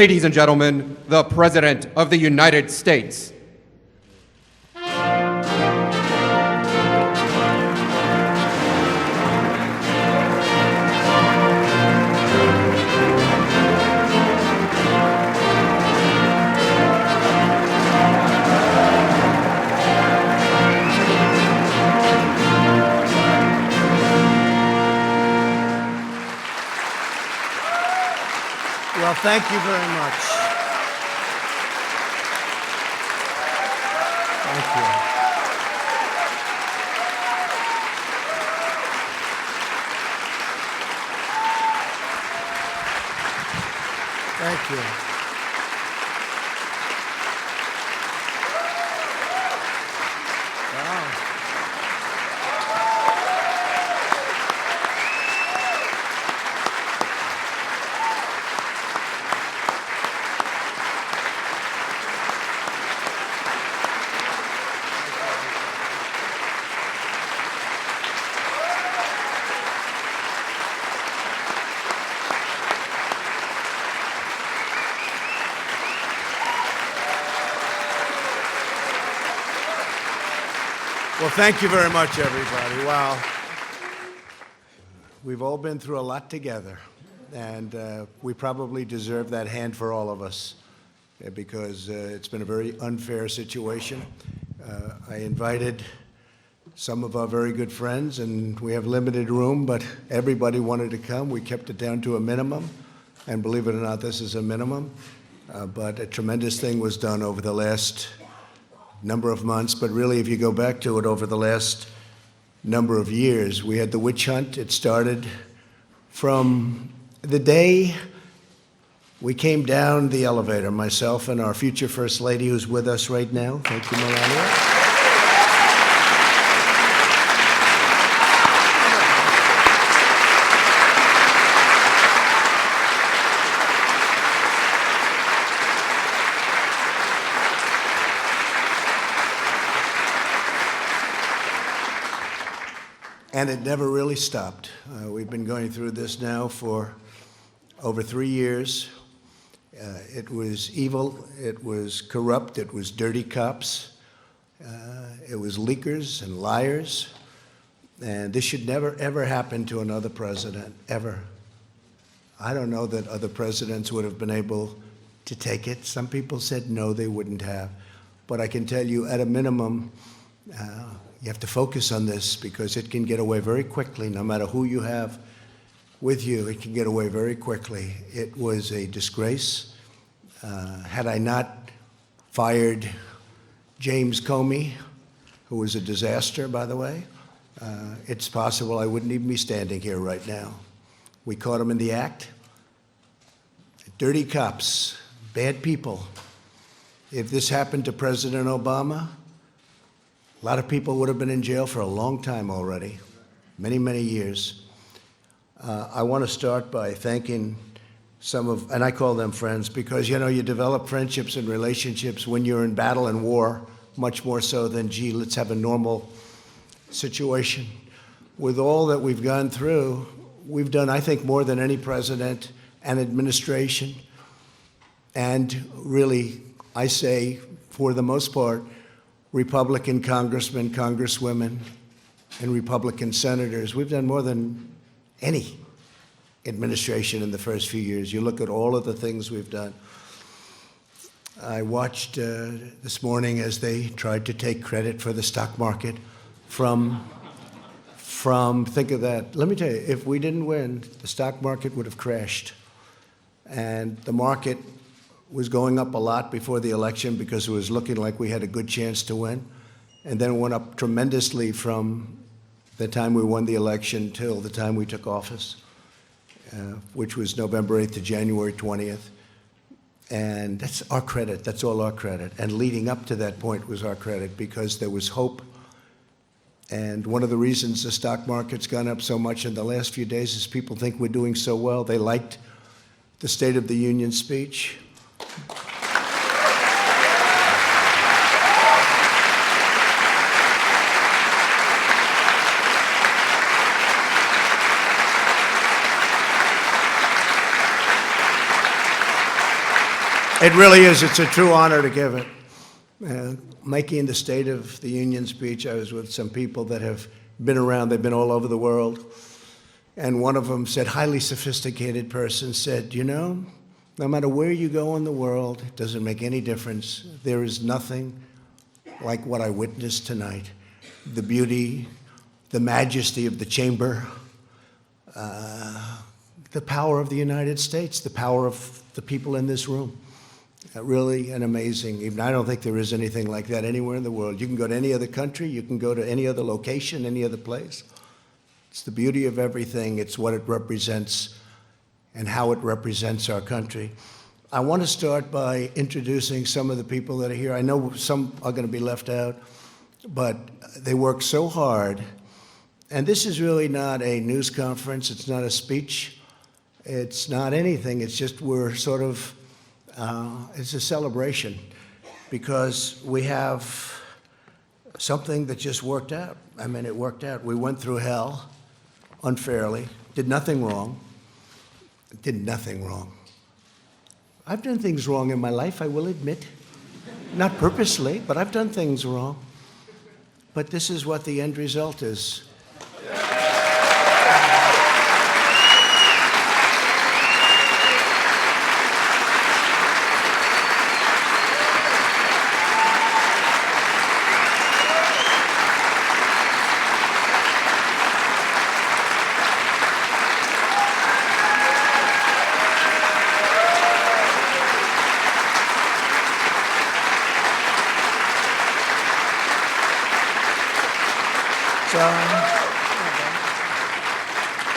Ladies and gentlemen, the President of the United States. Well, thank you very much. Thank you. Thank you. Wow. Well, thank you very much, everybody. Wow. We've all been through a lot together, and we probably deserve that hand for all of us because it's been a very unfair situation. I invited some of our very good friends, and we have limited room, but everybody wanted to come. We kept it down to a minimum, and believe it or not, this is a minimum. But a tremendous thing was done over the last number of months, but really, if you go back to it over the last number of years, we had the witch hunt. It started from the day we came down the elevator, myself and our future First Lady, who's with us right now. Thank you, Melania. And it never really stopped. We've been going through this now for over 3 years. It was evil, it was corrupt, it was dirty cops, it was leakers and liars. And this should never, ever happen to another president, ever. I don't know that other presidents would have been able to take it. Some people said no, they wouldn't have. But I can tell you, at a minimum, you have to focus on this because it can get away very quickly. No matter who you have with you, it can get away very quickly. It was a disgrace. Had I not fired James Comey, who was a disaster, by the way, it's possible I wouldn't even be standing here right now. We caught him in the act. Dirty cops, bad people. If this happened to President Obama, a lot of people would have been in jail for a long time already, many, many years. I want to start by thanking some of, and I call them friends, because, you know, you develop friendships and relationships when you're in battle and war, much more so than, gee, let's have a normal situation. With all that we've gone through, we've done, I think, more than any president and administration. And really, I say, for the most part, Republican congressmen, congresswomen, and Republican senators. We've done more than any administration in the first few years. You look at all of the things we've done. I watched this morning as they tried to take credit for the stock market from, think of that. Let me tell you, if we didn't win, the stock market would have crashed. And the market was going up a lot before the election because it was looking like we had a good chance to win. And then it went up tremendously from the time we won the election till the time we took office, which was November 8th to January 20th. And that's our credit. That's all our credit. And leading up to that point was our credit because there was hope. And one of the reasons the stock market's gone up so much in the last few days is people think we're doing so well. They liked the State of the Union speech. It really is. It's a true honor to give it. Making the State of the Union speech, I was with some people that have been around. They've been all over the world. And one of them said, highly sophisticated person, said, you know, no matter where you go in the world, it doesn't make any difference. There is nothing like what I witnessed tonight. The beauty, the majesty of the chamber, the power of the United States, the power of the people in this room. Really an amazing evening. I don't think there is anything like that anywhere in the world. You can go to any other country, you can go to any other location, any other place. It's the beauty of everything. It's what it represents and how it represents our country. I want to start by introducing some of the people that are here. I know some are going to be left out, but they work so hard. And this is really not a news conference. It's not a speech. It's not anything. It's just we're sort of, it's a celebration because we have something that just worked out. I mean, it worked out. We went through hell unfairly, did nothing wrong, did nothing wrong. I've done things wrong in my life, I will admit. Not purposely, but I've done things wrong. But this is what the end result is.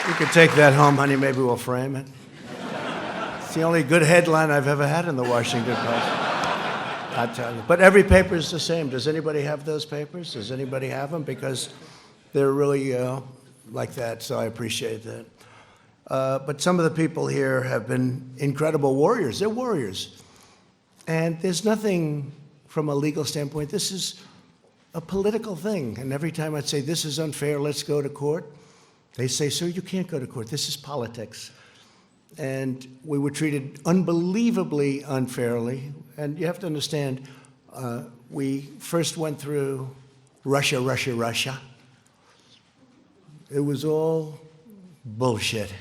You could take that home, honey. Maybe we'll frame it. It's the only good headline I've ever had in the Washington Post. I tell you. But every paper is the same. Does anybody have those papers? Does anybody have them? Because they're really like that, so I appreciate that. But some of the people here have been incredible warriors. They're warriors. And there's nothing from a legal standpoint. This is a political thing. And every time I'd say, this is unfair, let's go to court, they say, sir, you can't go to court. This is politics. And we were treated unbelievably unfairly. And you have to understand, we first went through Russia, Russia, Russia. It was all bullshit.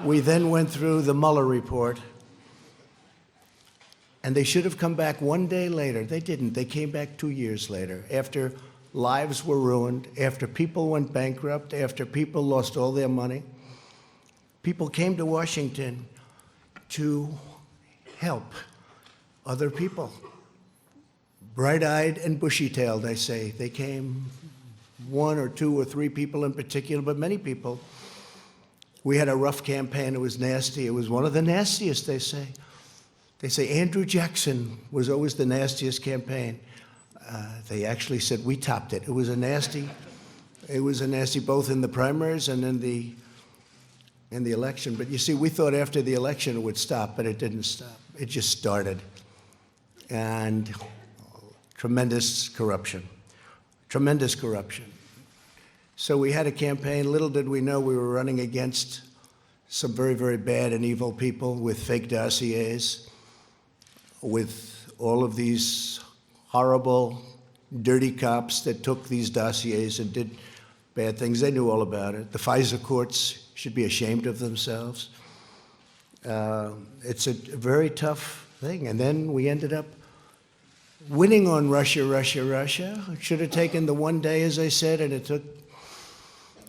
We then went through the Mueller report. And they should have come back one day later. They didn't. They came back 2 years later, after lives were ruined, after people went bankrupt, after people lost all their money. People came to Washington to help other people. Bright-eyed and bushy-tailed, I say. They came, one or two or three people in particular, but many people. We had a rough campaign. It was nasty. It was one of the nastiest, they say. They say Andrew Jackson was always the nastiest campaign. They actually said we topped it. It was a nasty both in the primaries and in the election. But you see, we thought after the election it would stop, but it didn't stop. It just started. And tremendous corruption. Tremendous corruption. So we had a campaign. Little did we know we were running against some very, very bad and evil people with fake dossiers, with all of these horrible, dirty cops that took these dossiers and did bad things. They knew all about it. The FISA courts should be ashamed of themselves. It's a very tough thing. And then we ended up winning on Russia, Russia, Russia. It should have taken the one day, as I said, and it took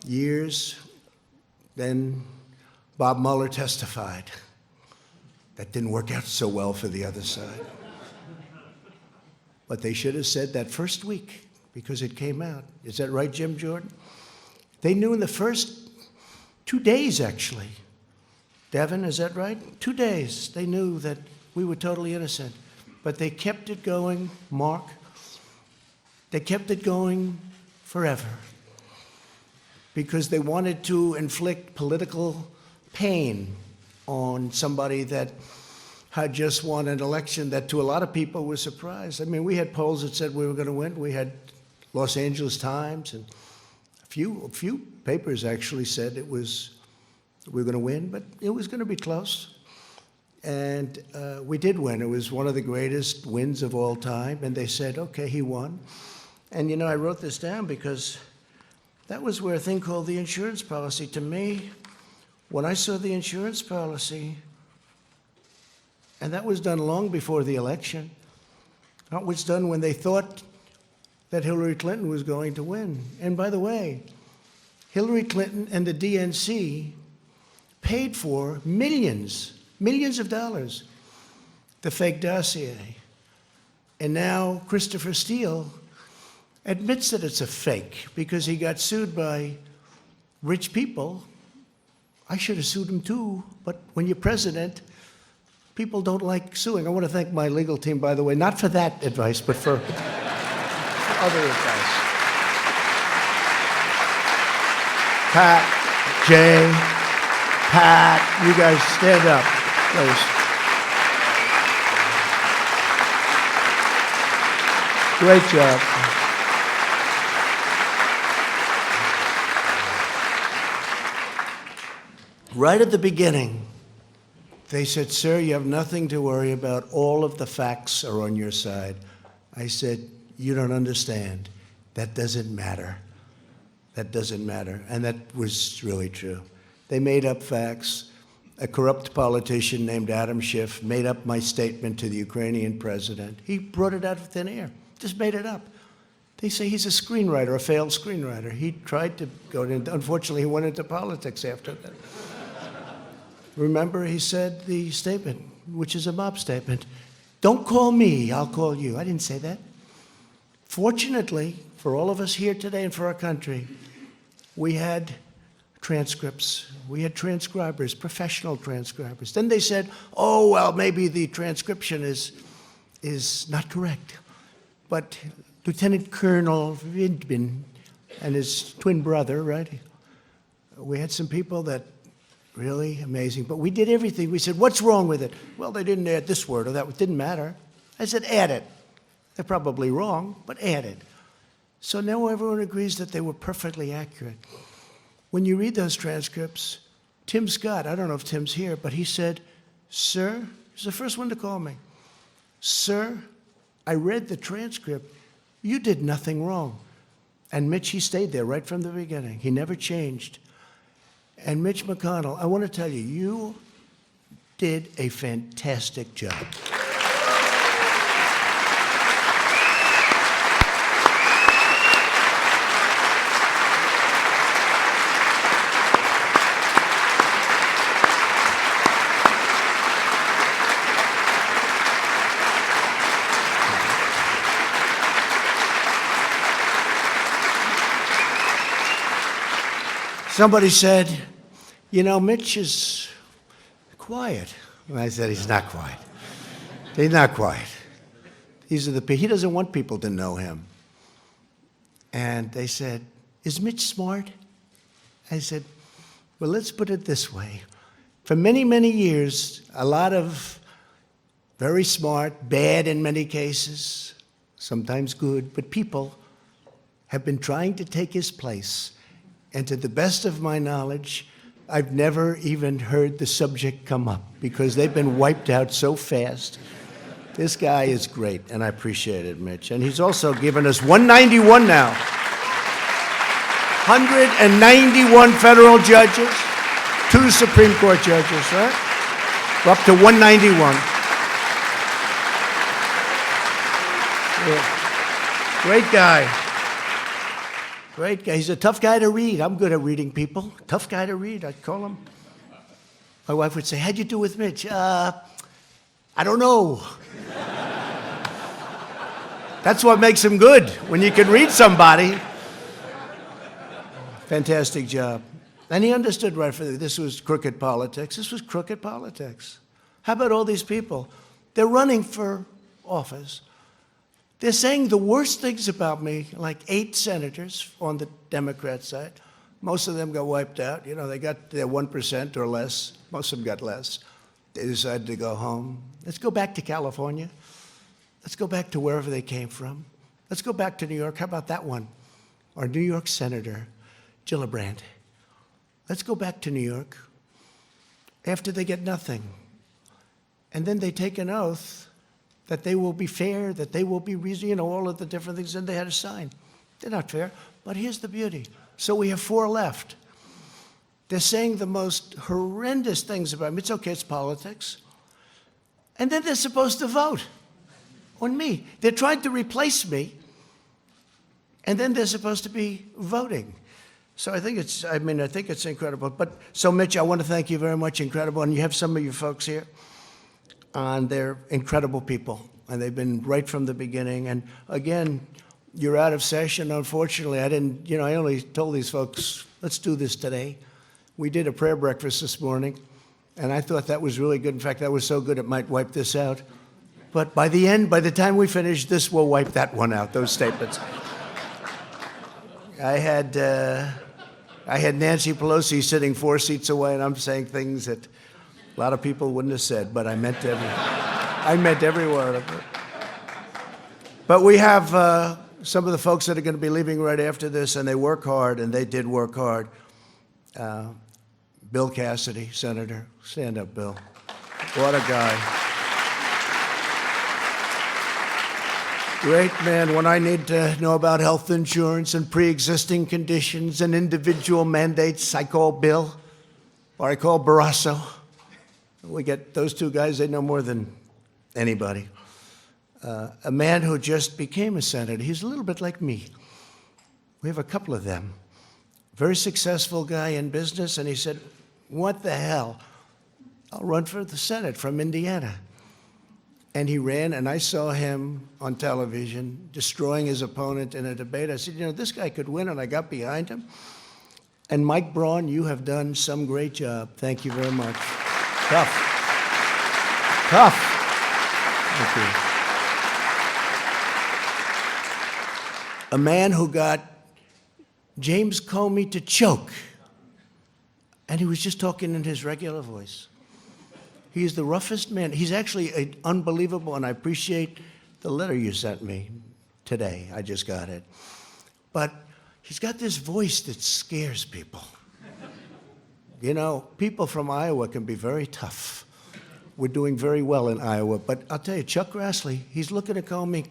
years. Then Bob Mueller testified. That didn't work out so well for the other side. But they should have said that first week, because it came out. Is that right, Jim Jordan? They knew in the first 2 days, actually. Devin, is that right? 2 days, they knew that we were totally innocent. But they kept it going, Mark. They kept it going forever. Because they wanted to inflict political pain on somebody that had just won an election that to a lot of people was surprised. I mean, we had polls that said we were going to win. We had Los Angeles Times and a few papers actually said we were going to win, but it was going to be close. And we did win. It was one of the greatest wins of all time. And they said, okay, he won. And you know, I wrote this down because that was where a thing called the insurance policy, to me, when I saw the insurance policy, and that was done long before the election, that was done when they thought that Hillary Clinton was going to win. And by the way, Hillary Clinton and the DNC paid for millions of dollars, the fake dossier. And now Christopher Steele admits that it's a fake because he got sued by rich people. I should have sued him too, but when you're president, people don't like suing. I want to thank my legal team, by the way, not for that advice, but for other advice. Pat, Jay, Pat, you guys stand up, please. Great job. Right at the beginning, they said, sir, you have nothing to worry about. All of the facts are on your side. I said, you don't understand. That doesn't matter. That doesn't matter. And that was really true. They made up facts. A corrupt politician named Adam Schiff made up my statement to the Ukrainian president. He brought it out of thin air, just made it up. They say he's a screenwriter, a failed screenwriter. He tried to go into, unfortunately, he went into politics after that. Remember, he said the statement, which is a mob statement, don't call me, I'll call you. I didn't say that. Fortunately, for all of us here today and for our country, we had transcripts. We had transcribers, professional transcribers. Then they said, oh, well, maybe the transcription is not correct. But Lieutenant Colonel Vindman and his twin brother, right? We had some people that really amazing. But we did everything. We said, what's wrong with it? Well, they didn't add this word or that. It didn't matter. I said, add it. They're probably wrong, but add it. So now everyone agrees that they were perfectly accurate. When you read those transcripts, Tim Scott, I don't know if Tim's here, but he said, sir, he's the first one to call me. Sir, I read the transcript. You did nothing wrong. And Mitch, he stayed there right from the beginning. He never changed. And Mitch McConnell, I want to tell you, you did a fantastic job. Somebody said, you know, Mitch is quiet. And I said, he's not quiet. He's not quiet. He doesn't want people to know him. And they said, is Mitch smart? I said, well, let's put it this way. For many, many years, a lot of very smart, bad in many cases, sometimes good, but people have been trying to take his place. And to the best of my knowledge, I've never even heard the subject come up because they've been wiped out so fast. This guy is great, and I appreciate it, Mitch. And he's also given us 191 now. 191 federal judges, 2 Supreme Court judges, right? We're up to 191. Yeah. Great guy. Great guy. He's a tough guy to read. I'm good at reading people. Tough guy to read, I'd call him. My wife would say, how'd you do with Mitch? I don't know. That's what makes him good, when you can read somebody. Fantastic job. And he understood right from this was crooked politics. This was crooked politics. How about all these people? They're running for office. They're saying the worst things about me, like 8 senators on the Democrat side. Most of them got wiped out. You know, they got their 1% or less. Most of them got less. They decided to go home. Let's go back to California. Let's go back to wherever they came from. Let's go back to New York. How about that one? Our New York Senator, Gillibrand. Let's go back to New York. After they get nothing, and then they take an oath that they will be fair, that they will be reasonable, all of the different things, and they had to sign. They're not fair, but here's the beauty. So we have 4 left. They're saying the most horrendous things about me. It's okay, it's politics. And then they're supposed to vote on me. They're trying to replace me, and then they're supposed to be voting. So I think it's incredible. But so Mitch, I want to thank you very much, incredible. And you have some of your folks here, and they're incredible people, and they've been right from the beginning. And again, you're out of session. Unfortunately, I only told these folks, let's do this today. We did a prayer breakfast this morning, and I thought that was really good. In fact, that was so good it might wipe this out. But by the time we finish, this will wipe that one out, those statements. I had Nancy Pelosi sitting 4 seats away, and I'm saying things that a lot of people wouldn't have said, but I meant every word of it. But we have some of the folks that are going to be leaving right after this, and they work hard, and they did work hard. Bill Cassidy, Senator. Stand up, Bill. What a guy. Great man. When I need to know about health insurance and pre-existing conditions and individual mandates, I call Bill, or I call Barrasso. We get those 2 guys, they know more than anybody. A man who just became a senator. He's a little bit like me. We have a couple of them. Very successful guy in business, and he said, what the hell? I'll run for the Senate from Indiana. And he ran, and I saw him on television destroying his opponent in a debate. I said, this guy could win, and I got behind him. And Mike Braun, you have done some great job. Thank you very much. Tough. Thank you. A man who got James Comey to choke, and he was just talking in his regular voice. He is the roughest man. He's actually unbelievable, and I appreciate the letter you sent me today. I just got it. But he's got this voice that scares people. People from Iowa can be very tough. We're doing very well in Iowa. But I'll tell you, Chuck Grassley, he's looking at Comey.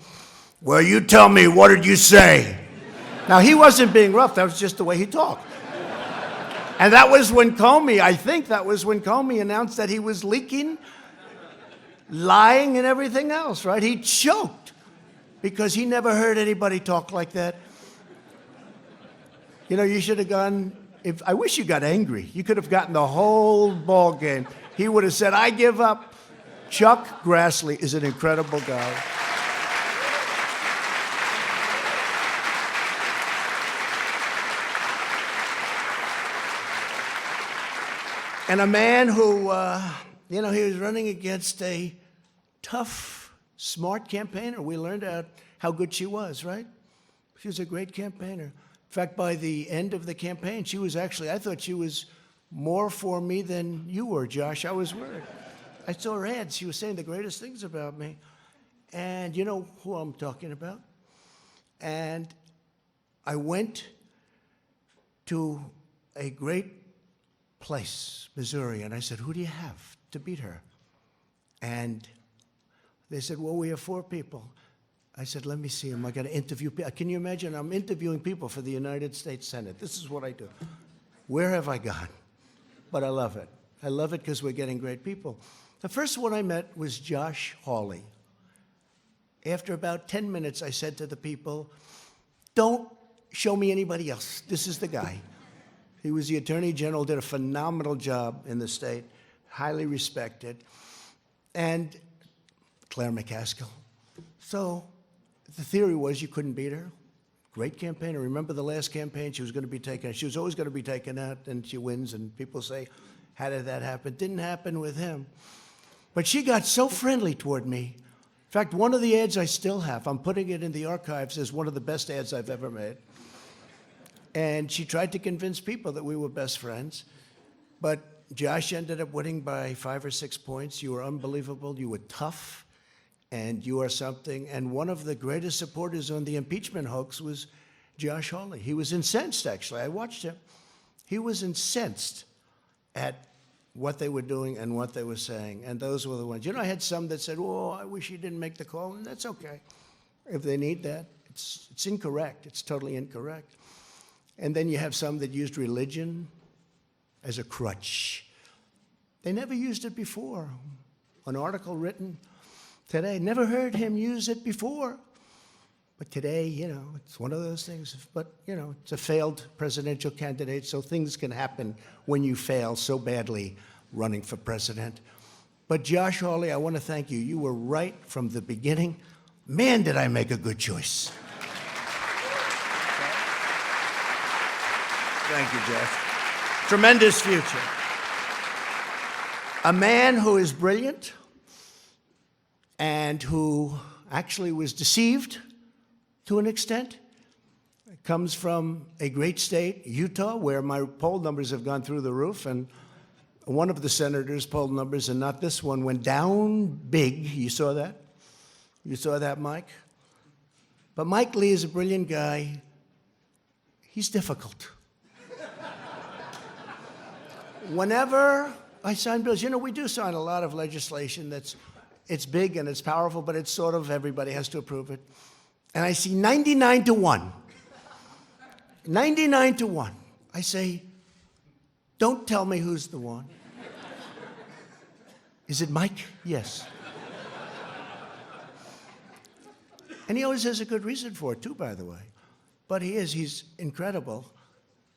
Well, you tell me, what did you say? Now, he wasn't being rough. That was just the way he talked. And that was when Comey announced that he was leaking, lying, and everything else, right? He choked because he never heard anybody talk like that. You should have gone, I wish you got angry. You could have gotten the whole ball game. He would have said, I give up. Chuck Grassley is an incredible guy. And a man who, he was running against a tough, smart campaigner. We learned out how good she was, right? She was a great campaigner. In fact, by the end of the campaign, I thought she was more for me than you were, Josh. I was worried. I saw her ads. She was saying the greatest things about me. And you know who I'm talking about? And I went to a great place, Missouri, and I said, who do you have to beat her? And they said, well, we have 4 people. I said, let me see them. I got to interview people. Can you imagine? I'm interviewing people for the United States Senate. This is what I do. Where have I gone? But I love it. I love it because we're getting great people. The first one I met was Josh Hawley. After about 10 minutes, I said to the people, don't show me anybody else. This is the guy. He was the Attorney General, did a phenomenal job in the state, highly respected, and Claire McCaskill. So the theory was you couldn't beat her. Great campaigner. Remember the last campaign? She was going to be taken out. She was always going to be taken out, and she wins, and people say, how did that happen? Didn't happen with him. But she got so friendly toward me. In fact, one of the ads I still have, I'm putting it in the archives as one of the best ads I've ever made. And she tried to convince people that we were best friends. But Josh ended up winning by 5 or 6 points. You were unbelievable. You were tough. And you are something. And one of the greatest supporters on the impeachment hoax was Josh Hawley. He was incensed, actually. I watched him. He was incensed at what they were doing and what they were saying. And those were the ones. You know, I had some that said, oh, I wish he didn't make the call. And that's okay. If they need that, it's incorrect. It's totally incorrect. And then you have some that used religion as a crutch. They never used it before. An article written today, never heard him use it before. But today, you know, it's one of those things. But, you know, it's a failed presidential candidate, so things can happen when you fail so badly running for president. But Josh Hawley, I want to thank you. You were right from the beginning. Man, did I make a good choice. Thank you, Jeff. Tremendous future. A man who is brilliant and who actually was deceived to an extent, comes from a great state, Utah, where my poll numbers have gone through the roof, and one of the senators' poll numbers, and not this one, went down big. You saw that? You saw that, Mike? But Mike Lee is a brilliant guy. He's difficult. Whenever I sign bills, you know, we do sign a lot of legislation it's big and it's powerful, but it's sort of everybody has to approve it. And I see 99 to 1. 99 to 1. I say, don't tell me who's the one. Is it Mike? Yes. And he always has a good reason for it, too, by the way. But he's incredible.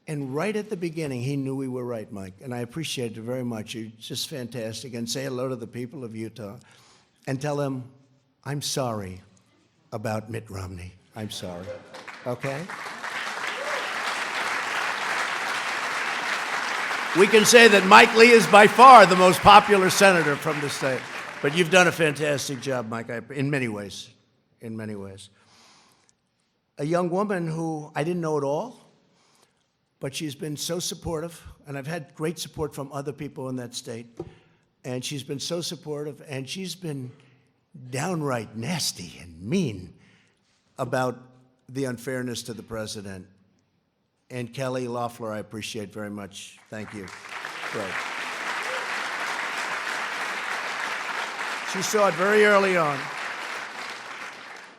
And right at the beginning, he knew we were right, Mike. And I appreciate it very much. You're just fantastic. And say hello to the people of Utah and tell them, I'm sorry about Mitt Romney. I'm sorry. Okay? We can say that Mike Lee is by far the most popular senator from the state. But you've done a fantastic job, Mike, in many ways. In many ways. A young woman who I didn't know at all, but she's been so supportive, and I've had great support from other people in that state, and she's been so supportive, and she's been downright nasty and mean about the unfairness to the president. And Kelly Loeffler, I appreciate very much. Thank you. Great. She saw it very early on.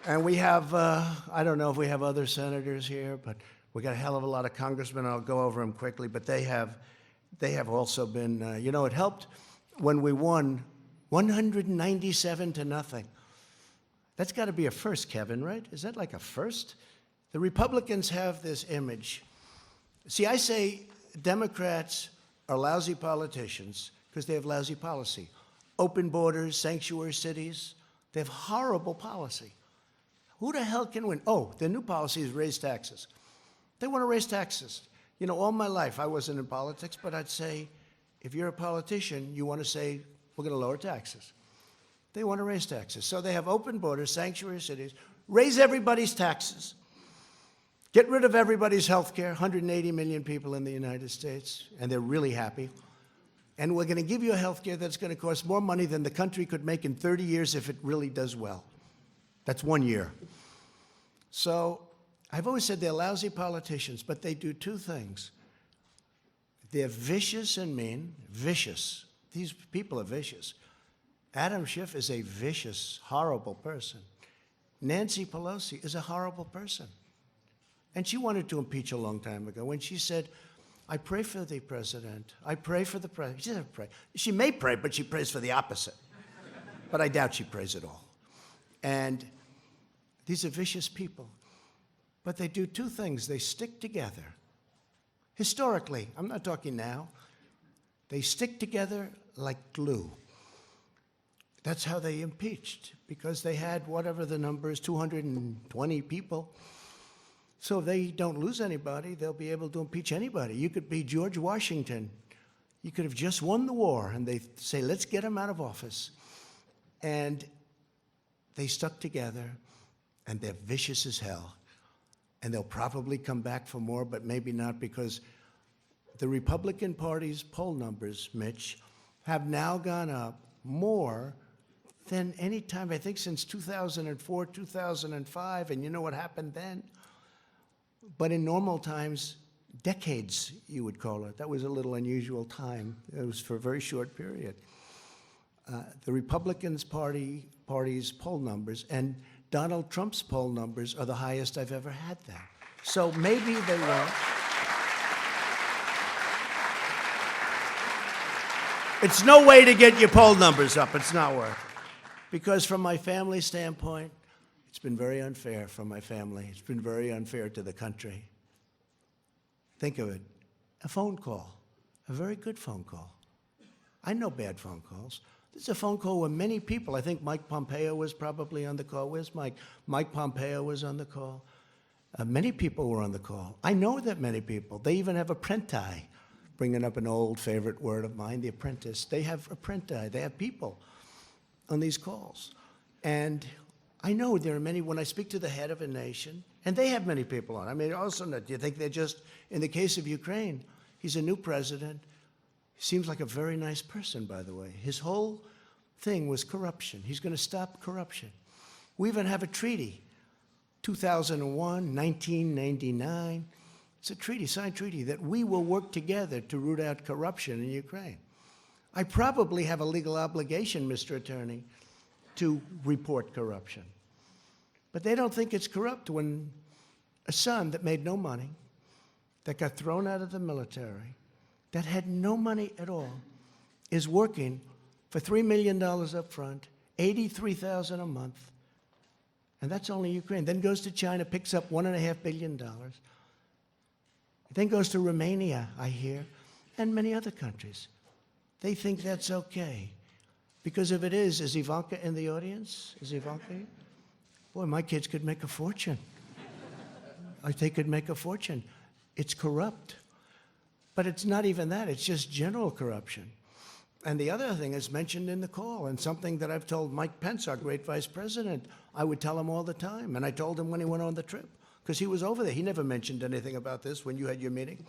And we have, I don't know if we have other senators here, but we got a hell of a lot of congressmen. I'll go over them quickly, but they have also been, you know, it helped when we won 197 to nothing. That's got to be a first, Kevin, right? Is that like a first? The Republicans have this image. See, I say Democrats are lousy politicians because they have lousy policy. Open borders, sanctuary cities, they have horrible policy. Who the hell can win? Oh, their new policy is raise taxes. They want to raise taxes. You know, all my life, I wasn't in politics, but I'd say, if you're a politician, you want to say, we're going to lower taxes. They want to raise taxes. So they have open borders, sanctuary cities, raise everybody's taxes, get rid of everybody's health care, 180 million people in the United States, and they're really happy. And we're going to give you a health care that's going to cost more money than the country could make in 30 years if it really does well. That's 1 year. So I've always said they're lousy politicians, but they do two things. They're vicious and mean, vicious. These people are vicious. Adam Schiff is a vicious, horrible person. Nancy Pelosi is a horrible person. And she wanted to impeach a long time ago when she said, I pray for the president. I pray for the president. She doesn't pray. She may pray, but she prays for the opposite. But I doubt she prays at all. And these are vicious people. But they do two things. They stick together. Historically, I'm not talking now. They stick together like glue. That's how they impeached, because they had whatever the number is, 220 people. So if they don't lose anybody, they'll be able to impeach anybody. You could be George Washington. You could have just won the war, and they say, let's get him out of office. And they stuck together, and they're vicious as hell. And they'll probably come back for more, but maybe not, because the Republican Party's poll numbers, Mitch, have now gone up more than any time, I think, since 2004, 2005, and you know what happened then? But in normal times, decades, you would call it. That was a little unusual time. It was for a very short period. The Republicans party's poll numbers and Donald Trump's poll numbers are the highest I've ever had them. So maybe they won't. It's no way to get your poll numbers up. It's not worth it. Because from my family standpoint, it's been very unfair for my family. It's been very unfair to the country. Think of it, a phone call, a very good phone call. I know bad phone calls. This is a phone call where many people, I think Mike Pompeo was probably on the call. Where's Mike? Mike Pompeo was on the call. Many people were on the call. I know that many people. They even have apprenti, bringing up an old favorite word of mine, the apprentice. They have apprenti. They have people on these calls. And I know there are many, when I speak to the head of a nation, and they have many people on. I mean, also, do you think they're just, in the case of Ukraine, he's a new president. He seems like a very nice person, by the way. His whole thing was corruption. He's going to stop corruption. We even have a treaty, 2001, 1999. It's a treaty, signed treaty, that we will work together to root out corruption in Ukraine. I probably have a legal obligation, Mr. Attorney, to report corruption. But they don't think it's corrupt when a son that made no money, that got thrown out of the military, that had no money at all, is working for $3 million up front, $83,000 a month, and that's only Ukraine. Then goes to China, picks up $1.5 billion. Then goes to Romania, I hear, and many other countries. They think that's okay. Because if it is Ivanka in the audience? Is Ivanka here? Boy, my kids could make a fortune. They could make a fortune. It's corrupt. But it's not even that. It's just general corruption. And the other thing is mentioned in the call, and something that I've told Mike Pence, our great vice president, I would tell him all the time. And I told him when he went on the trip, because he was over there. He never mentioned anything about this when you had your meeting.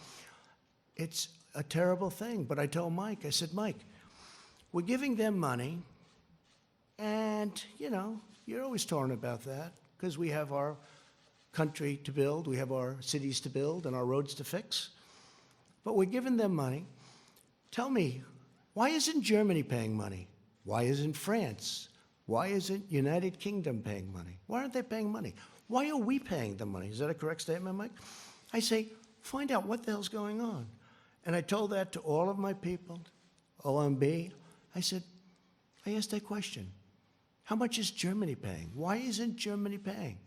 It's a terrible thing. But I told Mike, I said, Mike, we're giving them money, and, you know, you're always torn about that, because we have our country to build, we have our cities to build, and our roads to fix. But we're giving them money. Tell me, why isn't Germany paying money? Why isn't France? Why isn't United Kingdom paying money? Why aren't they paying money? Why are we paying the money? Is that a correct statement, Mike? I say, find out what the hell's going on. And I told that to all of my people, OMB. I said, I asked that question. How much is Germany paying? Why isn't Germany paying?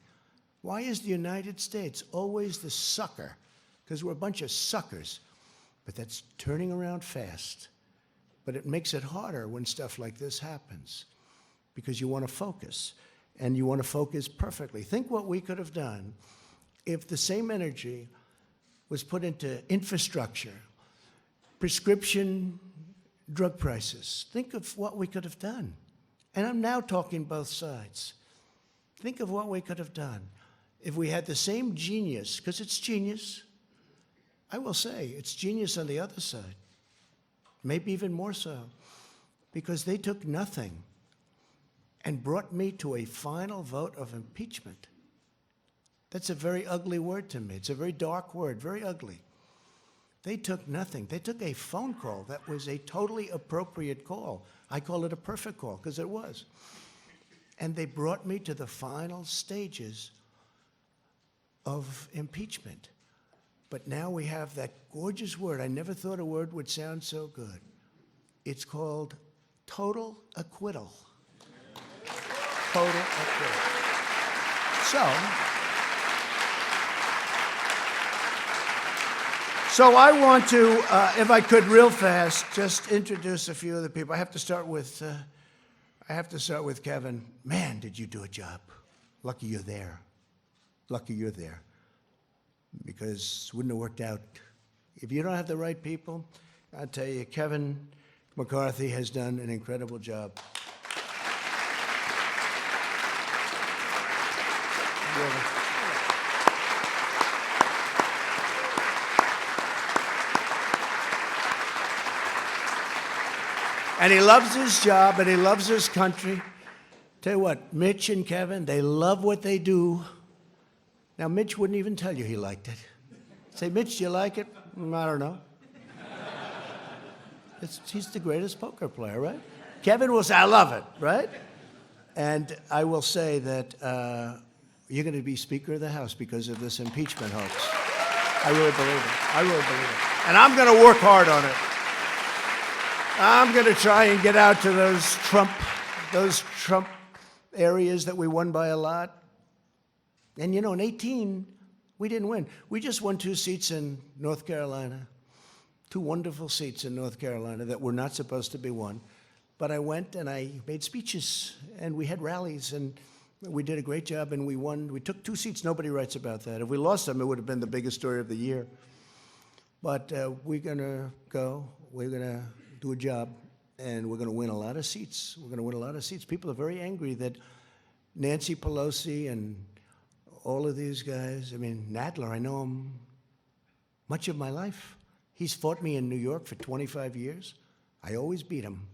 Why is the United States always the sucker? Because we're a bunch of suckers. But that's turning around fast. But it makes it harder when stuff like this happens, because you want to focus, and you want to focus perfectly. Think what we could have done if the same energy was put into infrastructure, prescription drug prices. Think of what we could have done. And I'm now talking both sides. Think of what we could have done if we had the same genius, because it's genius. I will say, it's genius on the other side. Maybe even more so, because they took nothing and brought me to a final vote of impeachment. That's a very ugly word to me. It's a very dark word, very ugly. They took nothing. They took a phone call that was a totally appropriate call. I call it a perfect call, because it was. And they brought me to the final stages of impeachment. But now we have that gorgeous word. I never thought a word would sound so good. It's called total acquittal. Total acquittal. So I want to, if I could real fast, just introduce a few of the people. I have to start with Kevin. Man, did you do a job. Lucky you're there. Lucky you're there. Because it wouldn't have worked out. If you don't have the right people, I'll tell you, Kevin McCarthy has done an incredible job. And he loves his job, and he loves his country. Tell you what, Mitch and Kevin, they love what they do. Now, Mitch wouldn't even tell you he liked it. Say, Mitch, do you like it? I don't know. He's the greatest poker player, right? Kevin will say, I love it, right? And I will say that you're going to be Speaker of the House because of this impeachment hoax. I really believe it. I really believe it. And I'm going to work hard on it. I'm going to try and get out to those Trump areas that we won by a lot. And you know, in 18, we didn't win. We just won 2 seats in North Carolina. 2 wonderful seats in North Carolina that were not supposed to be won. But I went and I made speeches and we had rallies and we did a great job and we won. We took 2 seats. Nobody writes about that. If we lost them, it would have been the biggest story of the year. But we're going to go. We're going to do a job and we're going to win a lot of seats. We're going to win a lot of seats. People are very angry that Nancy Pelosi and all of these guys, I mean, Nadler, I know him much of my life. He's fought me in New York for 25 years. I always beat him.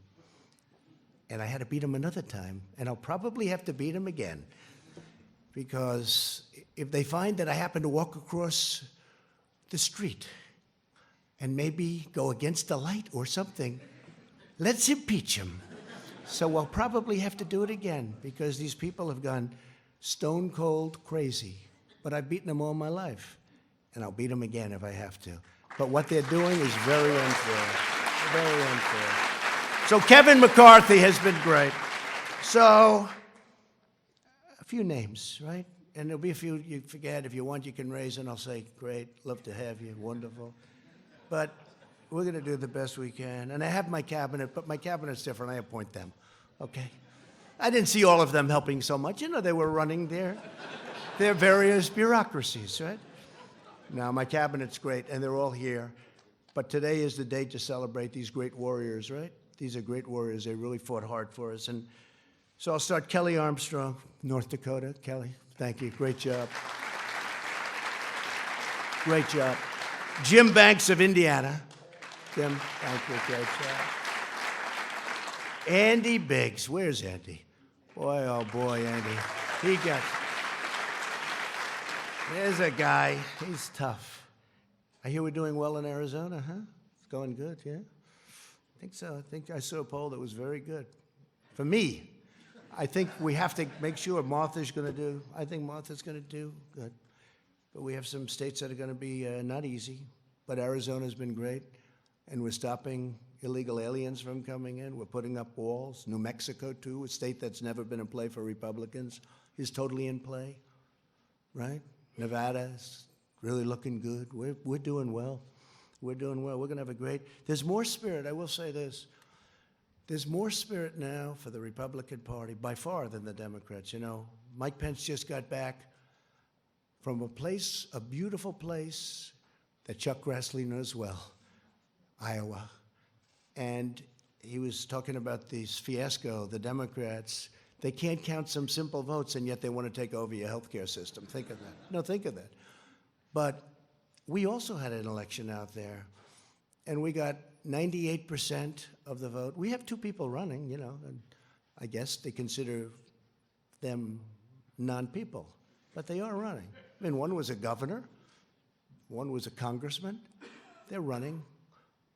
And I had to beat him another time. And I'll probably have to beat him again. Because if they find that I happen to walk across the street and maybe go against the light or something, let's impeach him. So I'll probably have to do it again because these people have gone stone cold crazy. But I've beaten them all my life. And I'll beat them again if I have to. But what they're doing is very unfair. Very unfair. So Kevin McCarthy has been great. So a few names, right? And there'll be a few you forget. If you want, you can raise, and I'll say, great, love to have you, wonderful. But we're going to do the best we can. And I have my cabinet, but my cabinet's different. I appoint them, okay? I didn't see all of them helping so much. You know, they were running their various bureaucracies, right? Now, my cabinet's great, and they're all here. But today is the day to celebrate these great warriors, right? These are great warriors. They really fought hard for us. And so I'll start. Kelly Armstrong, North Dakota. Kelly, thank you. Great job. Great job. Jim Banks of Indiana. Jim, thank you. Great job. Andy Biggs. Where's Andy? Boy, oh boy, Andy. There's a guy. He's tough. I hear we're doing well in Arizona, huh? It's going good, yeah? I think so. I think I saw a poll that was very good. For me, I think we have to make sure Martha's going to do, I think Martha's going to do good. But we have some states that are going to be not easy. But Arizona's been great. And we're stopping illegal aliens from coming in. We're putting up walls. New Mexico, too, a state that's never been in play for Republicans, is totally in play, right? Nevada's really looking good. We're doing well. We're doing well. We're going to have a great, there's more spirit, I will say this. There's more spirit now for the Republican Party by far than the Democrats. You know, Mike Pence just got back from a beautiful place that Chuck Grassley knows well, Iowa. And he was talking about this fiasco, the Democrats. They can't count some simple votes, and yet they want to take over your healthcare system. Think of that. No, think of that. But we also had an election out there, and we got 98% of the vote. We have 2 people running, you know, and I guess they consider them non-people, but they are running. I mean, one was a governor, one was a congressman. They're running.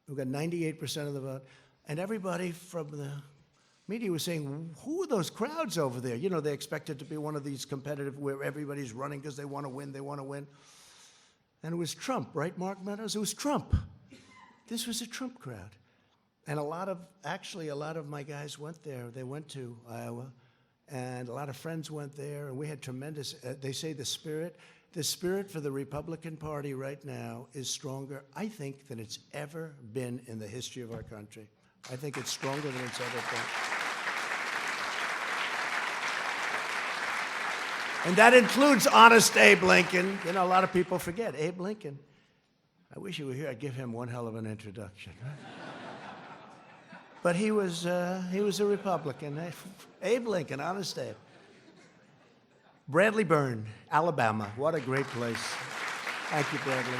We've got 98% of the vote, and everybody from the media was saying, who are those crowds over there? You know, they expect it to be one of these competitive where everybody's running because they want to win, they want to win. And it was Trump, right, Mark Meadows? It was Trump. This was a Trump crowd. And a lot of my guys went there. They went to Iowa, and a lot of friends went there, and we had tremendous, they say the spirit for the Republican Party right now is stronger, I think, than it's ever been in the history of our country. I think it's stronger than it's ever been. And that includes honest Abe Lincoln. You know, a lot of people forget Abe Lincoln. I wish he were here. I'd give him one hell of an introduction. But he was a Republican. Abe Lincoln, honest Abe. Bradley Byrne, Alabama. What a great place. Thank you, Bradley.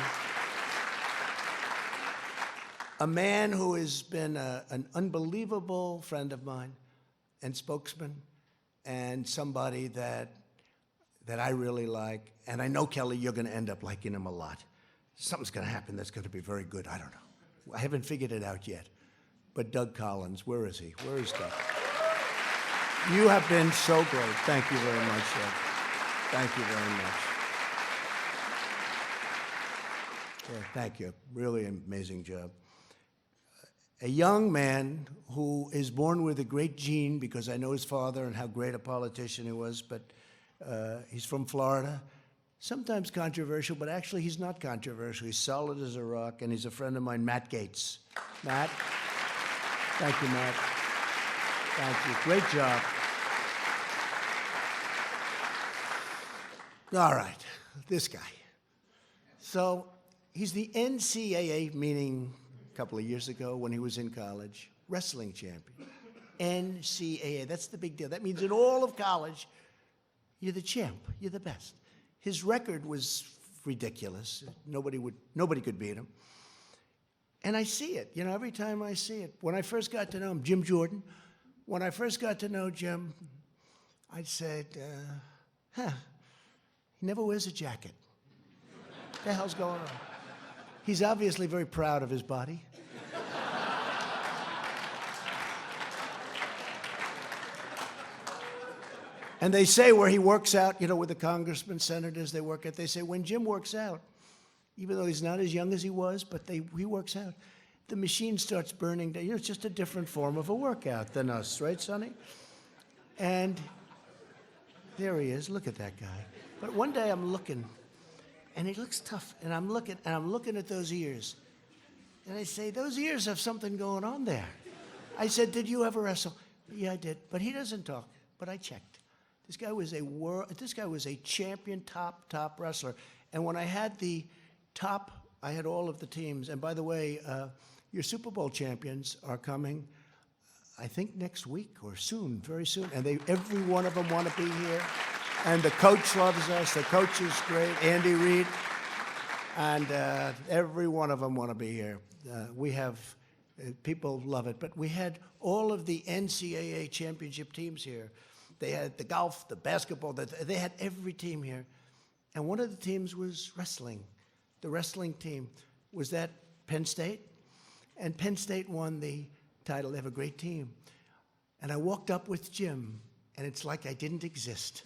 A man who has been an unbelievable friend of mine and spokesman, and somebody that I really like. And I know, Kelly, you're going to end up liking him a lot. something's going to happen that's going to be very good. I don't know. I haven't figured it out yet. But Doug Collins, where is he? Where is Doug? You have been so great. Thank you very much, Doug. Thank you very much. Yeah, thank you. Really amazing job. A young man who is born with a great gene, because I know his father and how great a politician he was, but he's from Florida. Sometimes controversial, but actually he's not controversial. He's solid as a rock, and he's a friend of mine, Matt Gaetz. Matt? Thank you, Matt. Thank you. Great job. All right, this guy. So he's the NCAA, meaning a couple of years ago when he was in college, wrestling champion. NCAA, that's the big deal. That means in all of college, you're the champ, you're the best. His record was ridiculous. Nobody could beat him. And I see it, every time I see it. When I first got to know him, Jim Jordan, when I first got to know Jim, I said, he never wears a jacket. What the hell's going on? He's obviously very proud of his body. And they say where he works out, with the congressmen, senators, they work out, they say when Jim works out, even though he's not as young as he was, but he works out, the machine starts burning down. It's just a different form of a workout than us, right, Sonny? And there he is. Look at that guy. But one day I'm looking, and he looks tough, and I'm looking at those ears. And I say, those ears have something going on there. I said, did you ever wrestle? Yeah, I did. But he doesn't talk. But I checked. This guy was a champion, top wrestler. And when I had I had all of the teams. And by the way, your Super Bowl champions are coming, I think next week or soon, very soon. And every one of them want to be here. And the coach loves us. The coach is great, Andy Reid. And every one of them want to be here. We have, people love it. But we had all of the NCAA championship teams here. They had the golf, the basketball, they had every team here. And one of the teams was wrestling. The wrestling team was at Penn State. And Penn State won the title. They have a great team. And I walked up with Jim, and it's like I didn't exist.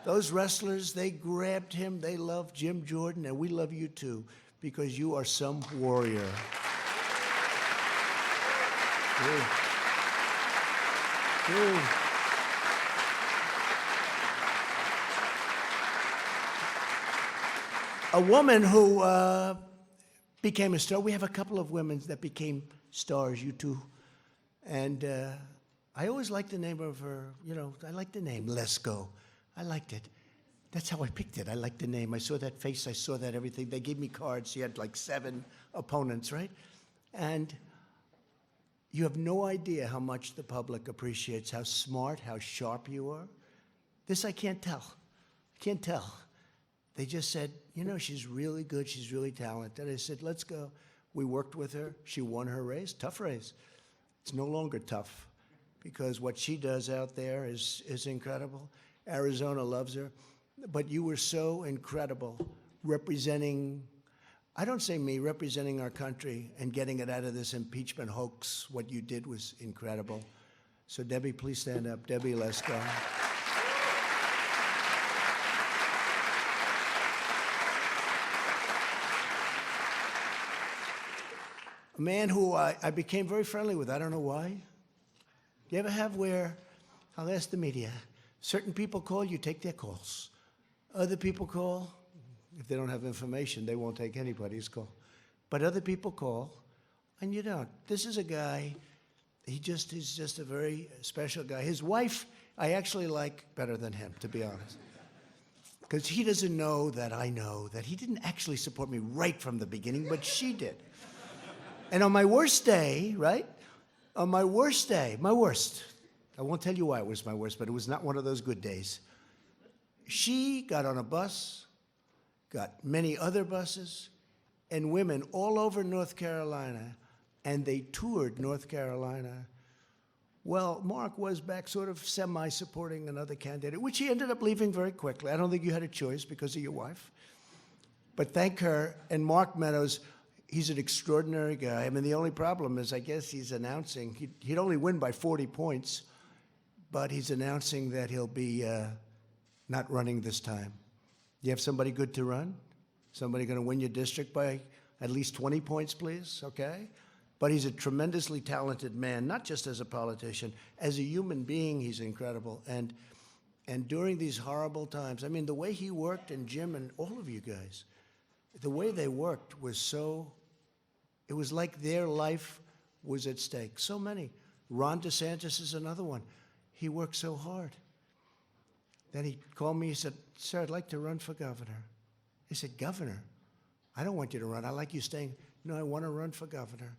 Those wrestlers, they grabbed him. They loved Jim Jordan, and we love you too, because you are some warrior. You. A woman who became a star. We have a couple of women that became stars, you two. And I always liked the name of her, I liked the name, Lesko. I liked it. That's how I picked it. I liked the name. I saw that face. I saw that everything. They gave me cards. She had like 7 opponents, right? And you have no idea how much the public appreciates how smart, how sharp you are. This I can't tell. I can't tell. They just said, she's really good. She's really talented. I said, let's go. We worked with her. She won her race. Tough race. It's no longer tough because what she does out there is incredible. Arizona loves her. But you were so incredible representing, I don't say me, representing our country and getting it out of this impeachment hoax. What you did was incredible. So Debbie, please stand up. Debbie Lesko. A man who I became very friendly with. I don't know why. You ever have where, I'll ask the media, certain people call, you take their calls. Other people call, if they don't have information, they won't take anybody's call. But other people call, and you don't. This is a guy, he's just a very special guy. His wife, I actually like better than him, to be honest. Because he doesn't know that I know that he didn't actually support me right from the beginning, but she did. And on my worst day, right? On my worst day, my worst, I won't tell you why it was my worst, but it was not one of those good days. She got on a bus, got many other buses, and women all over North Carolina, and they toured North Carolina. Well, Mark was back sort of semi-supporting another candidate, which he ended up leaving very quickly. I don't think you had a choice because of your wife. But thank her. And Mark Meadows, he's an extraordinary guy. I mean, the only problem is, I guess he's announcing, he'd only win by 40 points, but he's announcing that he'll be not running this time. You have somebody good to run? Somebody going to win your district by at least 20 points, please? Okay? But he's a tremendously talented man, not just as a politician. As a human being, he's incredible. And during these horrible times, I mean, the way he worked, and Jim and all of you guys, the way they worked was so, it was like their life was at stake. So many. Ron DeSantis is another one. He worked so hard. Then he called me, he said, "Sir, I'd like to run for governor." I said, "Governor? I don't want you to run. I like you staying." "No, I want to run for governor."